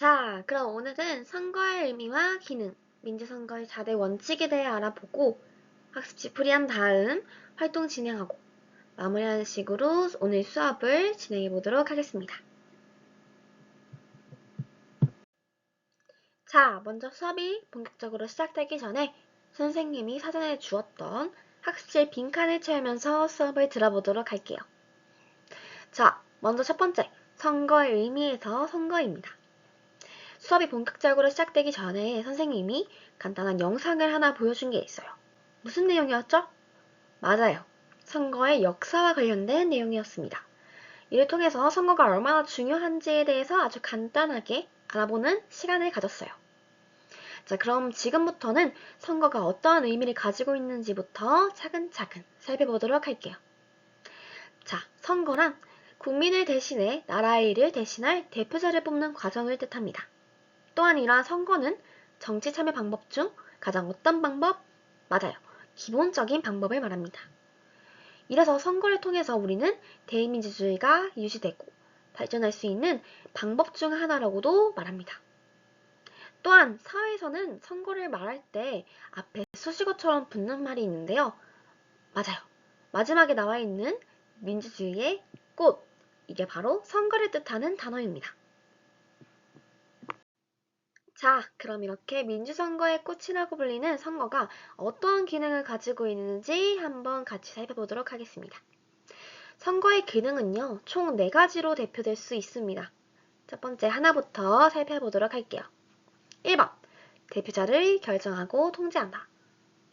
자, 그럼 오늘은 선거의 의미와 기능, 민주선거의 4대 원칙에 대해 알아보고 학습지 풀이한 다음 활동 진행하고 마무리하는 식으로 오늘 수업을 진행해 보도록 하겠습니다. 자, 먼저 수업이 본격적으로 시작되기 전에 선생님이 사전에 주었던 학습지 빈칸을 채우면서 수업을 들어보도록 할게요. 자, 먼저 첫 번째, 선거의 의미에서 선거입니다. 수업이 본격적으로 시작되기 전에 선생님이 간단한 영상을 하나 보여준 게 있어요. 무슨 내용이었죠? 맞아요. 선거의 역사와 관련된 내용이었습니다. 이를 통해서 선거가 얼마나 중요한지에 대해서 아주 간단하게 알아보는 시간을 가졌어요. 자, 그럼 지금부터는 선거가 어떠한 의미를 가지고 있는지부터 차근차근 살펴보도록 할게요. 자, 선거란 국민을 대신해 나라의 일을 대신할 대표자를 뽑는 과정을 뜻합니다. 또한 이러한 선거는 정치 참여 방법 중 가장 어떤 방법? 맞아요. 기본적인 방법을 말합니다. 이래서 선거를 통해서 우리는 대의민주주의가 유지되고 발전할 수 있는 방법 중 하나라고도 말합니다. 또한 사회에서는 선거를 말할 때 앞에 수식어처럼 붙는 말이 있는데요. 맞아요. 마지막에 나와 있는 민주주의의 꽃, 이게 바로 선거를 뜻하는 단어입니다. 자, 그럼 이렇게 민주선거의 꽃이라고 불리는 선거가 어떠한 기능을 가지고 있는지 한번 같이 살펴보도록 하겠습니다. 선거의 기능은요, 총 4가지로 대표될 수 있습니다. 첫 번째 하나부터 살펴보도록 할게요. 1번, 대표자를 결정하고 통제한다.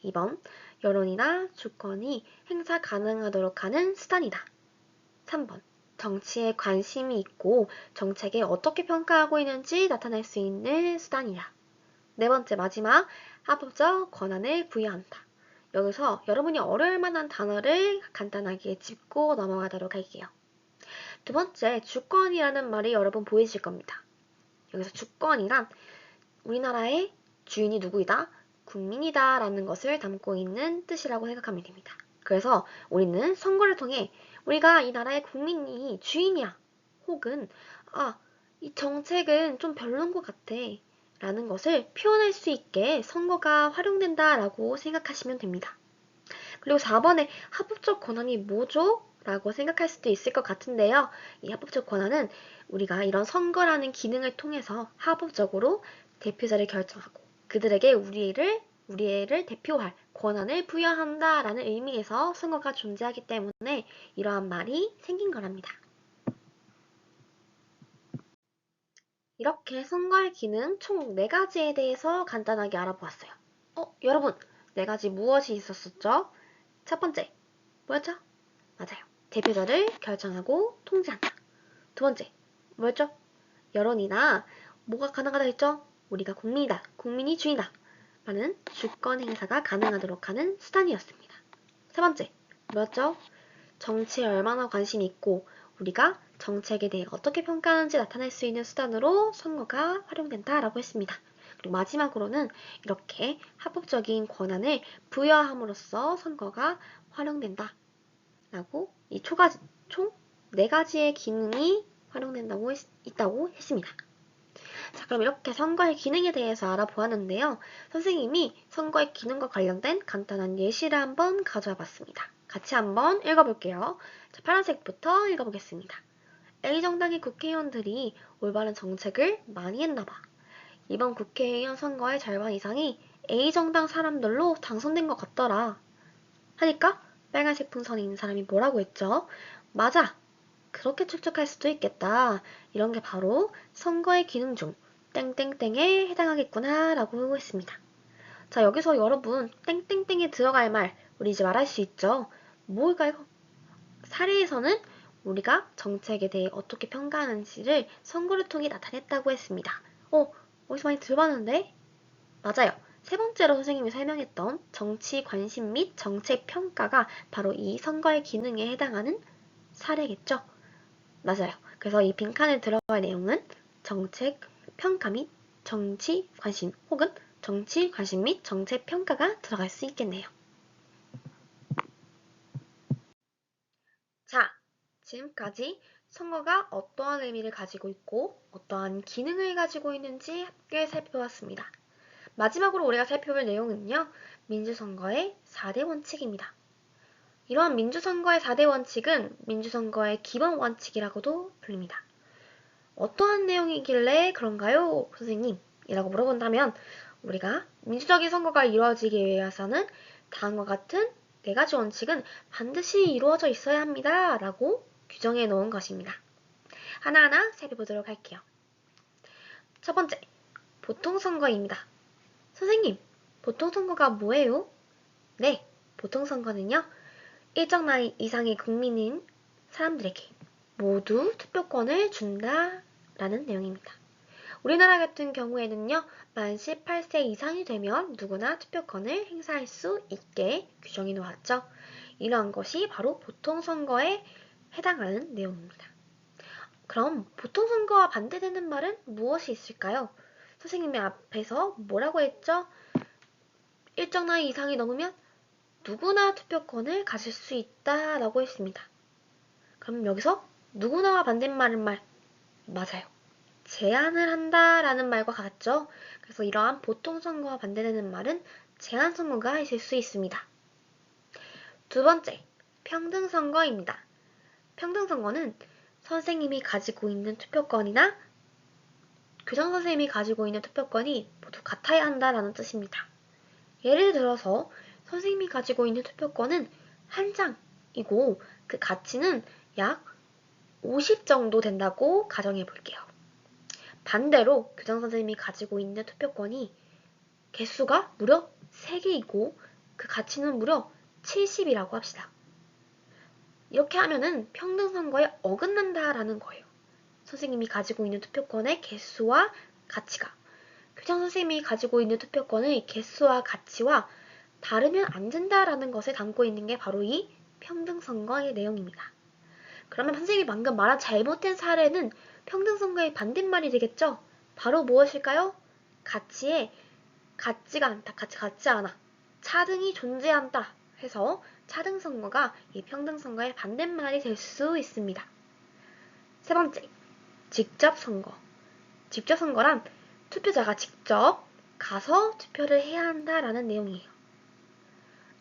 2번, 여론이나 주권이 행사 가능하도록 하는 수단이다. 3번, 정치에 관심이 있고 정책에 어떻게 평가하고 있는지 나타낼 수 있는 수단이다. 네 번째 마지막, 합법적 권한을 부여한다. 여기서 여러분이 어려울 만한 단어를 간단하게 짚고 넘어가도록 할게요. 두 번째, 주권이라는 말이 여러분 보이실 겁니다. 여기서 주권이란 우리나라의 주인이 누구이다? 국민이다 라는 것을 담고 있는 뜻이라고 생각하면 됩니다. 그래서 우리는 선거를 통해 우리가 이 나라의 국민이 주인이야. 혹은 이 정책은 좀 별론 것 같아. 라는 것을 표현할 수 있게 선거가 활용된다 라고 생각하시면 됩니다. 그리고 4번에 합법적 권한이 뭐죠? 라고 생각할 수도 있을 것 같은데요. 이 합법적 권한은 우리가 이런 선거라는 기능을 통해서 합법적으로 대표자를 결정하고 그들에게 우리를 대표할 권한을 부여한다라는 의미에서 선거가 존재하기 때문에 이러한 말이 생긴 거랍니다. 이렇게 선거의 기능 총 4가지에 대해서 간단하게 알아보았어요. 여러분, 4가지 무엇이 있었었죠? 첫 번째, 뭐였죠? 맞아요. 대표자를 결정하고 통제한다. 두 번째, 뭐였죠? 여론이나 뭐가 가능하다 했죠? 우리가 국민이다. 국민이 주인이다. 라는 주권 행사가 가능하도록 하는 수단이었습니다. 세 번째, 뭐였죠? 정치에 얼마나 관심이 있고 우리가 정책에 대해 어떻게 평가하는지 나타낼 수 있는 수단으로 선거가 활용된다라고 했습니다. 그리고 마지막으로는 이렇게 합법적인 권한을 부여함으로써 선거가 활용된다. 라고 이 총 4가지의 기능이 활용된다고 있다고 했습니다. 자, 그럼 이렇게 선거의 기능에 대해서 알아보았는데요. 선생님이 선거의 기능과 관련된 간단한 예시를 한번 가져와 봤습니다. 같이 한번 읽어볼게요. 자, 파란색부터 읽어보겠습니다. A정당의 국회의원들이 올바른 정책을 많이 했나봐. 이번 국회의원 선거의 절반 이상이 A정당 사람들로 당선된 것 같더라. 하니까 빨간색 풍선이 있는 사람이 뭐라고 했죠? 맞아. 그렇게 추측할 수도 있겠다. 이런 게 바로 선거의 기능 중 땡땡땡에 해당하겠구나 라고 했습니다. 자, 여기서 여러분 땡땡땡에 들어갈 말 우리 이제 말할 수 있죠. 뭘까요? 사례에서는 우리가 정책에 대해 어떻게 평가하는지를 선거를 통해 나타냈다고 했습니다. 어디서 많이 들어봤는데? 맞아요. 세 번째로 선생님이 설명했던 정치 관심 및 정책 평가가 바로 이 선거의 기능에 해당하는 사례겠죠? 맞아요. 그래서 이 빈칸에 들어갈 내용은 정책 평가 및 정치 관심 혹은 정치 관심 및 정책 평가가 들어갈 수 있겠네요. 자, 지금까지 선거가 어떠한 의미를 가지고 있고 어떠한 기능을 가지고 있는지 함께 살펴봤습니다. 마지막으로 우리가 살펴볼 내용은요. 민주선거의 4대 원칙입니다. 이러한 민주선거의 4대 원칙은 민주선거의 기본 원칙이라고도 불립니다. 어떠한 내용이길래 그런가요, 선생님? 이라고 물어본다면 우리가 민주적인 선거가 이루어지기 위해서는 다음과 같은 4가지 원칙은 반드시 이루어져 있어야 합니다. 라고 규정해 놓은 것입니다. 하나하나 살펴보도록 할게요. 첫 번째, 보통선거입니다. 선생님, 보통선거가 뭐예요? 네, 보통선거는요. 일정 나이 이상의 국민인 사람들에게 모두 투표권을 준다라는 내용입니다. 우리나라 같은 경우에는요. 만 18세 이상이 되면 누구나 투표권을 행사할 수 있게 규정이 놓았죠. 이러한 것이 바로 보통선거에 해당하는 내용입니다. 그럼 보통선거와 반대되는 말은 무엇이 있을까요? 선생님이 앞에서 뭐라고 했죠? 일정 나이 이상이 넘으면 누구나 투표권을 가질 수 있다라고 했습니다. 그럼 여기서 누구나와 반대말은 맞아요. 제한을 한다라는 말과 같죠? 그래서 이러한 보통선거와 반대되는 말은 제한선거가 있을 수 있습니다. 두 번째, 평등선거입니다. 평등선거는 선생님이 가지고 있는 투표권이나 교장선생님이 가지고 있는 투표권이 모두 같아야 한다라는 뜻입니다. 예를 들어서 선생님이 가지고 있는 투표권은 한 장이고 그 가치는 약 50 정도 된다고 가정해 볼게요. 반대로 교장선생님이 가지고 있는 투표권이 개수가 무려 3개이고 그 가치는 무려 70이라고 합시다. 이렇게 하면은 평등선거에 어긋난다라는 거예요. 선생님이 가지고 있는 투표권의 개수와 가치가 교장선생님이 가지고 있는 투표권의 개수와 가치와 다르면 안 된다라는 것을 담고 있는 게 바로 이 평등선거의 내용입니다. 그러면 선생님이 방금 말한 잘못된 사례는 평등선거의 반대말이 되겠죠? 바로 무엇일까요? 가치에 같지가 않다, 같지 않아. 차등이 존재한다 해서 차등선거가 이 평등선거의 반대말이 될 수 있습니다. 세 번째, 직접선거. 직접선거란 투표자가 직접 가서 투표를 해야 한다라는 내용이에요.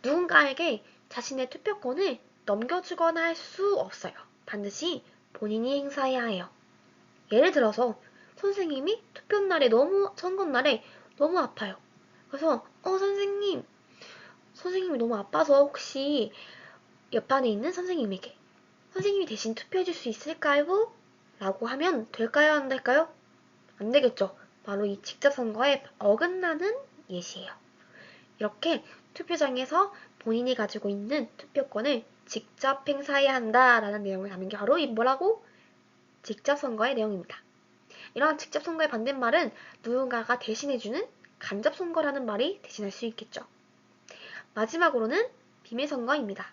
누군가에게 자신의 투표권을 넘겨주거나 할 수 없어요. 반드시 본인이 행사해야 해요. 예를 들어서 선생님이 선거날에 너무 아파요. 그래서 선생님이 너무 아파서 혹시 옆반에 있는 선생님이 대신 투표해줄 수 있을까요? 라고 하면 될까요? 안 될까요? 안 되겠죠. 바로 이 직접선거에 어긋나는 예시예요. 이렇게 투표장에서 본인이 가지고 있는 투표권을 직접 행사해야 한다라는 내용을 담은 게 바로 이 뭐라고? 직접선거의 내용입니다. 이러한 직접선거의 반대말은 누군가가 대신해주는 간접선거라는 말이 대신할 수 있겠죠. 마지막으로는 비밀선거입니다.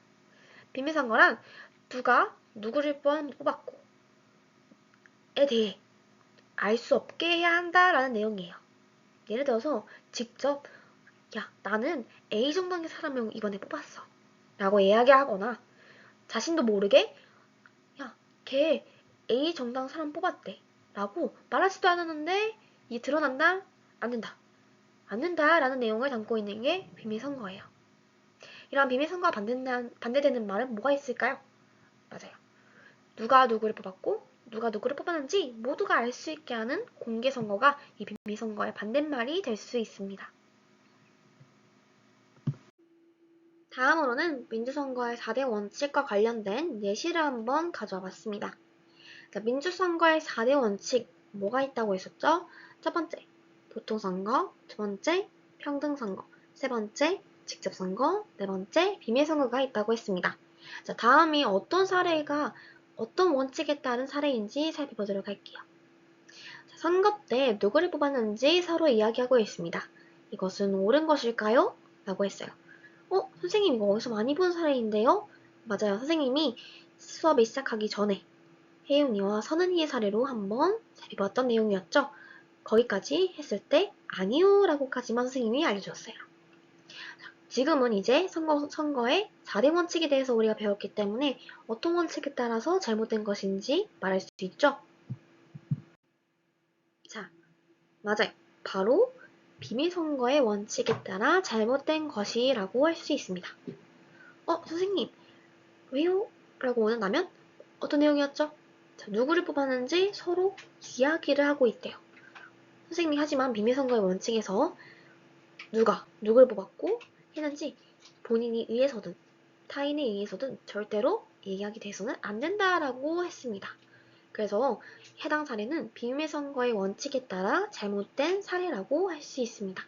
비밀선거란 누가 누구를 뽑았고 에 대해 알 수 없게 해야 한다라는 내용이에요. 예를 들어서 직접 야, 나는 A 정당의 사람을 이번에 뽑았어 라고 이야기하거나 자신도 모르게 야, 걔 A 정당 사람 뽑았대 라고 말하지도 않았는데 이게 드러난다? 안 된다. 안 된다라는 내용을 담고 있는 게 비밀선거예요. 이러한 비밀선거와 반대되는 말은 뭐가 있을까요? 맞아요. 누가 누구를 뽑았고 누가 누구를 뽑았는지 모두가 알 수 있게 하는 공개선거가 이 비밀선거의 반대말이 될 수 있습니다. 다음으로는 민주선거의 4대 원칙과 관련된 예시를 한번 가져와 봤습니다. 민주선거의 4대 원칙 뭐가 있다고 했었죠? 첫 번째, 보통선거, 두 번째, 평등선거, 세 번째, 직접선거, 네 번째, 비밀선거가 있다고 했습니다. 자, 다음이 어떤 원칙에 따른 사례인지 살펴보도록 할게요. 자, 선거 때 누구를 뽑았는지 서로 이야기하고 있습니다. 이것은 옳은 것일까요? 라고 했어요. 선생님 이거 어디서 많이 본 사례인데요? 맞아요. 선생님이 수업을 시작하기 전에 혜윤이와 선은이의 사례로 한번 살펴봤던 내용이었죠. 거기까지 했을 때 아니요 라고까지만 선생님이 알려주었어요. 지금은 이제 선거의 4대 원칙에 대해서 우리가 배웠기 때문에 어떤 원칙에 따라서 잘못된 것인지 말할 수 있죠? 자, 맞아요. 바로 비밀선거의 원칙에 따라 잘못된 것이라고 할 수 있습니다. 선생님, 왜요? 라고 원한다면 어떤 내용이었죠? 자, 누구를 뽑았는지 서로 이야기를 하고 있대요. 선생님이 하지만 비밀선거의 원칙에서 누가 누굴 뽑았고 했는지 본인이 의해서든 타인에 의해서든 절대로 얘기하게 돼서는 안 된다라고 했습니다. 그래서 해당 사례는 비밀선거의 원칙에 따라 잘못된 사례라고 할 수 있습니다.